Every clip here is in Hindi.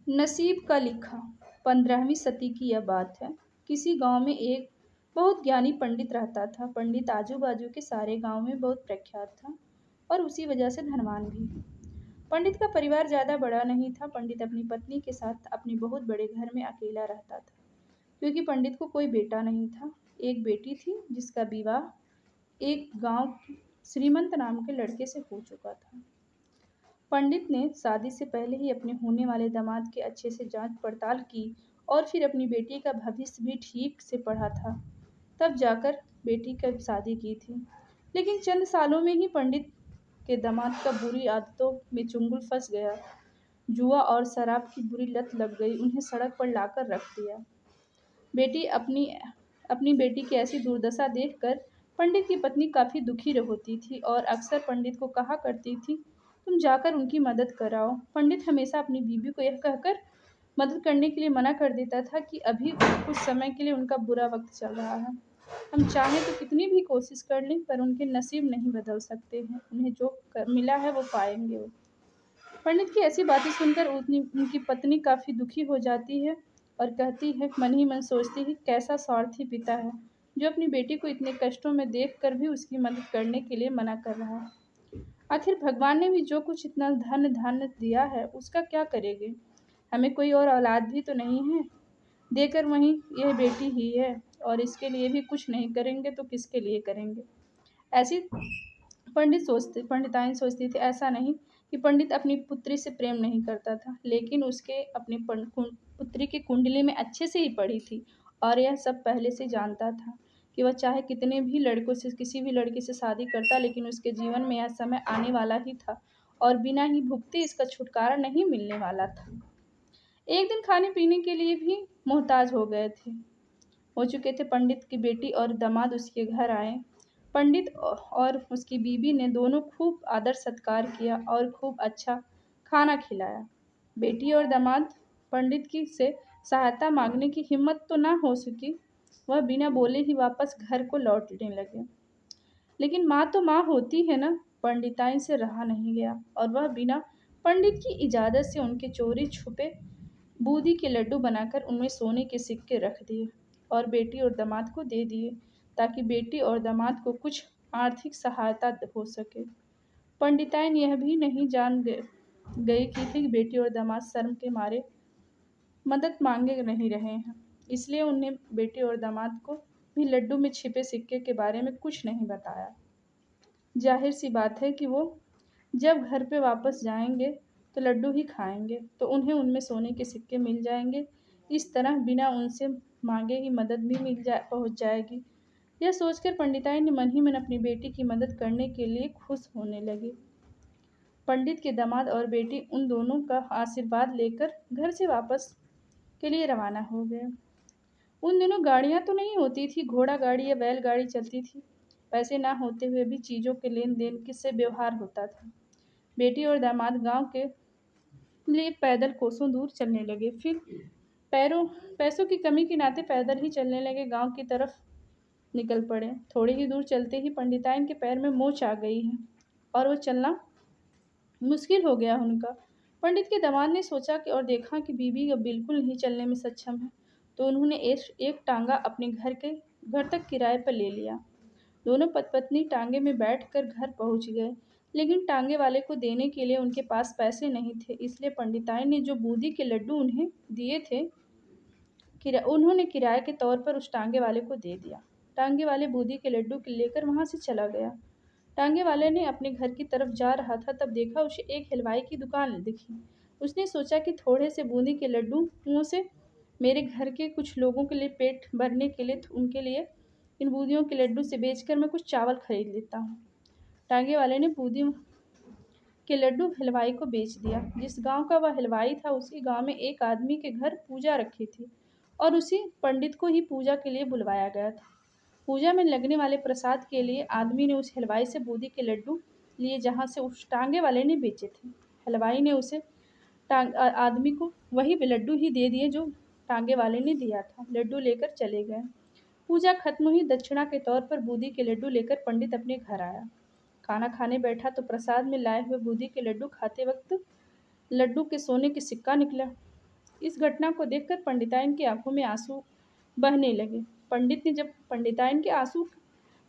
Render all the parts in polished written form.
नसीब का लिखा। 15वीं सदी की यह बात है। किसी गांव में एक बहुत ज्ञानी पंडित रहता था। पंडित आजू बाजू के सारे गांव में बहुत प्रख्यात था और उसी वजह से धनवान भी। पंडित का परिवार ज्यादा बड़ा नहीं था। पंडित अपनी पत्नी के साथ अपने बहुत बड़े घर में अकेला रहता था, क्योंकि पंडित को कोई बेटा नहीं था। एक बेटी थी जिसका विवाह एक गांव श्रीमंत नाम के लड़के से हो चुका था। पंडित ने शादी से पहले ही अपने होने वाले दामाद की अच्छे से जांच पड़ताल की और फिर अपनी बेटी का भविष्य भी ठीक से पढ़ा था। तब जाकर बेटी की शादी की थी। लेकिन चंद सालों में ही पंडित के दामाद का बुरी आदतों में चुंगल फंस गया। जुआ और शराब की बुरी लत लग गई। उन्हें सड़क पर लाकर रख दिया। बेटी अपनी अपनी बेटी की ऐसी दुर्दशा देखकर पंडित की पत्नी काफी दुखी होती थी और अक्सर पंडित को कहा करती थी, तुम जाकर उनकी मदद कराओ। पंडित हमेशा अपनी बीवी को यह कहकर मदद करने के लिए मना कर देता था कि अभी कुछ समय के लिए उनका बुरा वक्त चल रहा है। हम चाहें तो कितनी भी कोशिश कर लें, पर उनके नसीब नहीं बदल सकते हैं। उन्हें जो मिला है वो पाएंगे। वो पंडित की ऐसी बातें सुनकर उनकी पत्नी काफी दुखी हो जाती है और कहती है, मन ही मन सोचती है, कैसा स्वार्थी पिता है जो अपनी बेटी को इतने कष्टों में देखकर भी उसकी मदद करने के लिए मना कर रहा है। आखिर भगवान ने भी जो कुछ इतना धन धान्य दिया है उसका क्या करेंगे। हमें कोई और औलाद भी तो नहीं है देकर, वहीं यह बेटी ही है और इसके लिए भी कुछ नहीं करेंगे तो किसके लिए करेंगे। ऐसी पंडिताइन सोचती थी। ऐसा नहीं कि पंडित अपनी पुत्री से प्रेम नहीं करता था, लेकिन उसके अपनी पुत्री की कुंडली में अच्छे से ही पड़ी थी और यह सब पहले से जानता था कि वह चाहे कितने भी लड़कों से किसी भी लड़की से शादी करता, लेकिन उसके जीवन में यह समय आने वाला ही था और बिना ही भुगते इसका छुटकारा नहीं मिलने वाला था। एक दिन खाने पीने के लिए भी मोहताज हो चुके थे। पंडित की बेटी और दामाद उसके घर आए। पंडित और उसकी बीवी ने दोनों खूब आदर सत्कार किया और खूब अच्छा खाना खिलाया। बेटी और दामाद पंडित की से सहायता मांगने की हिम्मत तो ना हो सकी। वह बिना बोले ही वापस घर को लौटने लगे। लेकिन माँ तो माँ होती है ना। पंडिताइन से रहा नहीं गया और वह बिना पंडित की इजाज़त से उनके चोरी छुपे बूंदी के लड्डू बनाकर उनमें सोने के सिक्के रख दिए और बेटी और दामाद को दे दिए, ताकि बेटी और दामाद को कुछ आर्थिक सहायता हो सके। पंडिताइन यह भी नहीं जान गई कि बेटी और दामाद शर्म के मारे मदद मांगे नहीं रहे हैं। इसलिए उन्हें बेटी और दामाद को भी लड्डू में छिपे सिक्के के बारे में कुछ नहीं बताया। जाहिर सी बात है कि वो जब घर पे वापस जाएंगे तो लड्डू ही खाएंगे, तो उन्हें उनमें सोने के सिक्के मिल जाएंगे। इस तरह बिना उनसे मांगे ही मदद भी पहुंच जाएगी। यह सोचकर पंडिताई ने मन ही मन अपनी बेटी की मदद करने के लिए खुश होने लगी। पंडित के दामाद और बेटी उन दोनों का आशीर्वाद लेकर घर से वापस के लिए रवाना हो गए। उन दिनों गाड़ियां तो नहीं होती थी, घोड़ा गाड़ी या बैलगाड़ी चलती थी। पैसे ना होते हुए भी चीज़ों के लेन देन किससे व्यवहार होता था। बेटी और दामाद गांव के लिए पैदल कोसों दूर चलने लगे। फिर पैसों की कमी के नाते पैदल ही चलने लगे। गांव की तरफ निकल पड़े। थोड़ी ही दूर चलते ही पंडिताइन के पैर में मोच आ गई है और वो चलना मुश्किल हो गया उनका। पंडित के दामाद ने सोचा कि और देखा कि बीवी अब बिल्कुल नहीं चलने में सक्षम है, तो उन्होंने एक टांगा अपने घर तक किराए पर ले लिया। दोनों पत्नी टांगे में बैठकर घर पहुंच गए, लेकिन टांगे वाले को देने के लिए उनके पास पैसे नहीं थे। इसलिए पंडिताई ने जो बूंदी के लड्डू उन्हें दिए थे, उन्होंने किराए के तौर पर उस टांगे वाले को दे दिया। टांगे वाले बूंदी के लड्डू लेकर वहां से चला गया। टांगे वाले ने अपने घर की तरफ जा रहा था, तब देखा उसे एक हलवाई की दुकान दिखी। उसने सोचा कि थोड़े से बूंदी के लड्डू से मेरे घर के कुछ लोगों के लिए पेट भरने के लिए उनके लिए इन बूंदियों के लड्डू से बेचकर मैं कुछ चावल खरीद लेता हूँ। टांगे वाले ने बूंदियों के लड्डू हलवाई को बेच दिया। जिस गांव का वह हलवाई था, उसी गांव में एक आदमी के घर पूजा रखी थी और उसी पंडित को ही पूजा के लिए बुलवाया गया था। पूजा में लगने वाले प्रसाद के लिए आदमी ने उस हलवाई से बूंदी के लड्डू लिए, जहाँ से उस टांगे वाले ने बेचे थे। हलवाई ने उसे आदमी को वही लड्डू ही दे दिए जो टांगे वाले ने दिया था। लड्डू लेकर चले गए। पूजा खत्म हुई। दक्षिणा के तौर पर बूंदी के लड्डू लेकर पंडित अपने घर आया। खाना खाने बैठा तो प्रसाद में लाए हुए बूंदी के लड्डू खाते वक्त लड्डू के सोने के सिक्का निकला। इस घटना को देखकर पंडिताइन की आंखों में आंसू बहने लगे। पंडित ने जब पंडिताइन के आंसू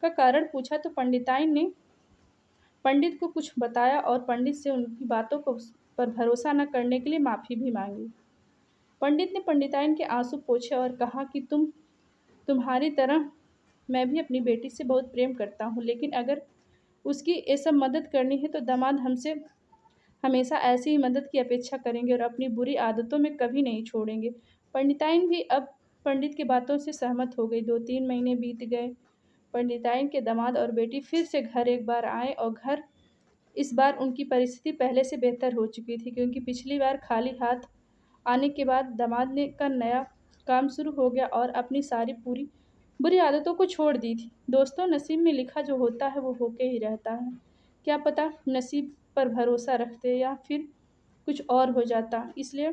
का कारण पूछा तो पंडिताइन ने पंडित को कुछ बताया और पंडित से उनकी बातों को पर भरोसा न करने के लिए माफ़ी भी मांगी। पंडित ने पंडिताइन के आंसू पोंछे और कहा कि तुम्हारी तरह मैं भी अपनी बेटी से बहुत प्रेम करता हूँ, लेकिन अगर उसकी ये सब मदद करनी है तो दामाद हमसे हमेशा ऐसी ही मदद की अपेक्षा करेंगे और अपनी बुरी आदतों में कभी नहीं छोड़ेंगे। पंडिताइन भी अब पंडित की बातों से सहमत हो गई। 2-3 महीने बीत गए। पंडिताइन के दामाद और बेटी फिर से घर एक बार आए और घर इस बार उनकी परिस्थिति पहले से बेहतर हो चुकी थी, क्योंकि पिछली बार खाली हाथ आने के बाद दामाद ने का नया काम शुरू हो गया और अपनी सारी पूरी बुरी आदतों को छोड़ दी थी। दोस्तों, नसीब में लिखा जो होता है वो होके ही रहता है। क्या पता नसीब पर भरोसा रखते या फिर कुछ और हो जाता। इसलिए